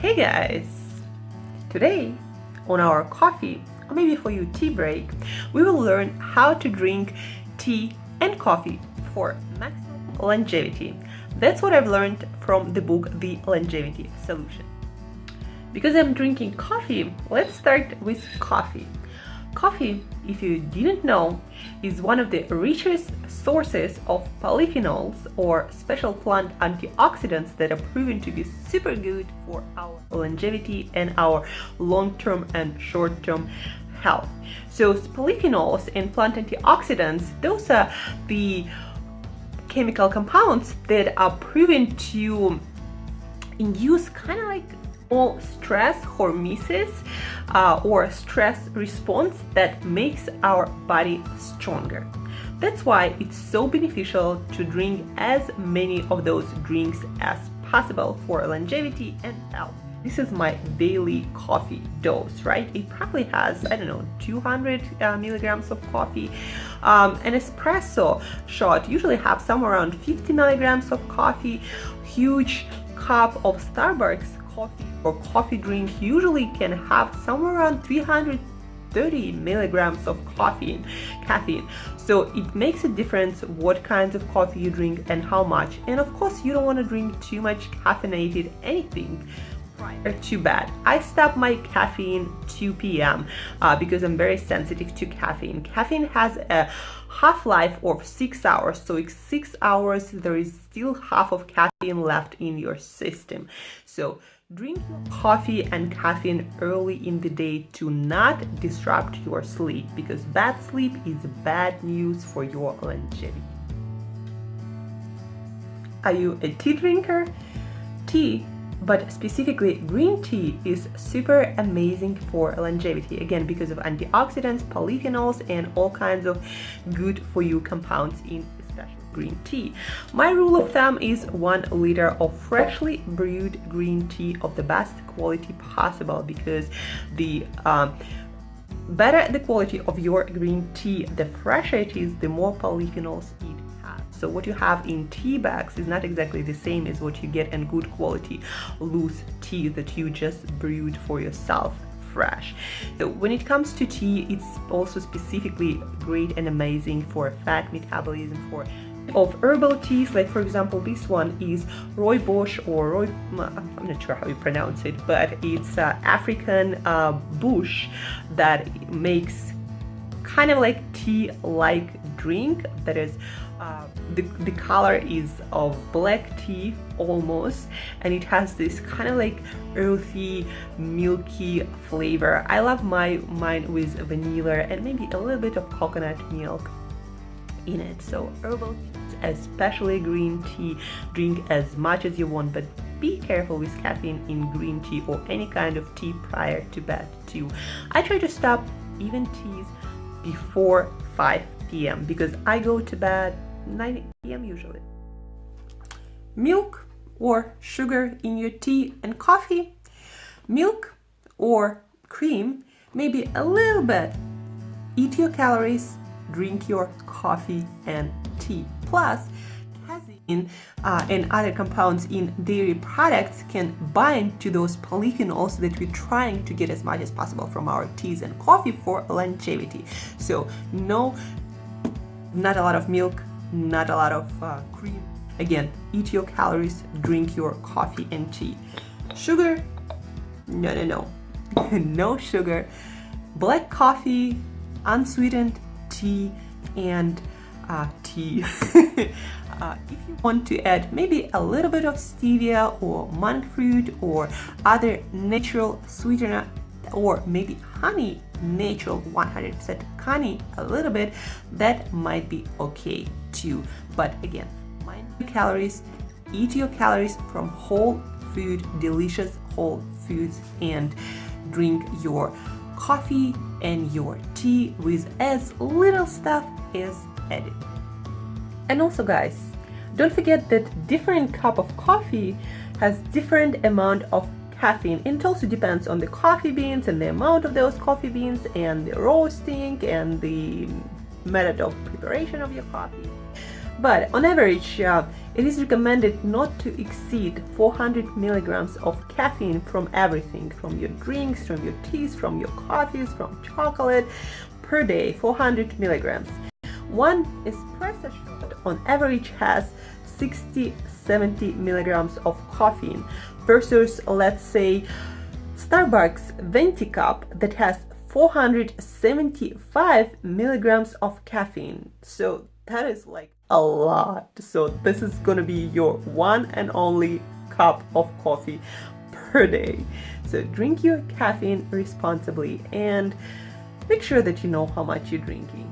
Hey guys! Today on our coffee, or maybe for you tea break, we will learn how to drink tea and coffee for maximum longevity. That's what I've learned from the book The Longevity Solution. Because I'm drinking coffee, let's start with coffee. Coffee, if you didn't know, is one of the richest sources of polyphenols or special plant antioxidants that are proven to be super good for our longevity and our long-term and short-term health. So polyphenols and plant antioxidants, those are the chemical compounds that are proven to induce kind of like small stress hormesis or stress response that makes our body stronger. That's why it's so beneficial to drink as many of those drinks as possible for longevity and health. This is my daily coffee dose, right? It probably has, 200 milligrams of coffee. An espresso shot usually have somewhere around 50 milligrams of coffee. Huge cup of Starbucks coffee or coffee drink usually can have somewhere around 330 milligrams of caffeine. So it makes a difference what kinds of coffee you drink and how much. And of course, you don't want to drink too much caffeinated anything prior to bed. I stop my caffeine 2 p.m. Because I'm very sensitive to caffeine. Caffeine has a half-life of 6 hours, so in 6 hours there is still half of caffeine left in your system. So drink your coffee and caffeine early in the day to not disrupt your sleep, because bad sleep is bad news for your longevity. Are you a tea drinker? Tea, but specifically green tea, is super amazing for longevity, again because of antioxidants, polyphenols, and all kinds of good for you compounds in especially green tea. My rule of thumb is 1 liter of freshly brewed green tea of the best quality possible, because the better the quality of your green tea, the fresher it is, the more polyphenols it has. So what you have in tea bags is not exactly the same as what you get in good quality loose tea that you just brewed for yourself fresh. So when it comes to tea, it's also specifically great and amazing for fat metabolism, for of herbal teas, like for example this one is rooibos or I'm not sure how you pronounce it, but it's African bush that makes kind of like tea-like drink that is the color is of black tea almost, and it has this kind of like earthy milky flavor. I love mine with vanilla and maybe a little bit of coconut milk in it. So herbal teas, especially green tea, drink as much as you want, but be careful with caffeine in green tea or any kind of tea prior to bed too. I try to stop even teas before 5 p.m. because I go to bed 9 p.m. usually. Milk or sugar in your tea and coffee. Milk or cream, maybe a little bit. Eat your calories, drink your coffee and tea. Plus, casein and other compounds in dairy products can bind to those polyphenols that we're trying to get as much as possible from our teas and coffee for longevity. So no, not a lot of milk, not a lot of cream. Again, eat your calories, drink your coffee and tea. Sugar, no no sugar. Black coffee, unsweetened tea, and tea. If you want to add maybe a little bit of stevia or monk fruit or other natural sweetener, or maybe honey, natural 100% honey, a little bit, that might be okay too. But again, mind your calories, eat your calories from whole food, delicious whole foods, and drink your coffee and your tea with as little stuff as added. And also guys, don't forget that different cup of coffee has different amount of caffeine. It also depends on the coffee beans and the amount of those coffee beans and the roasting and the method of preparation of your coffee. But on average, It is recommended not to exceed 400 milligrams of caffeine from everything, from your drinks, from your teas, from your coffees, from chocolate per day, 400 milligrams. One espresso shot on average has 60-70 milligrams of caffeine versus, let's say, Starbucks venti cup that has 475 milligrams of caffeine. So that is like a lot. So this is gonna be your one and only cup of coffee per day. So drink your caffeine responsibly and make sure that you know how much you're drinking.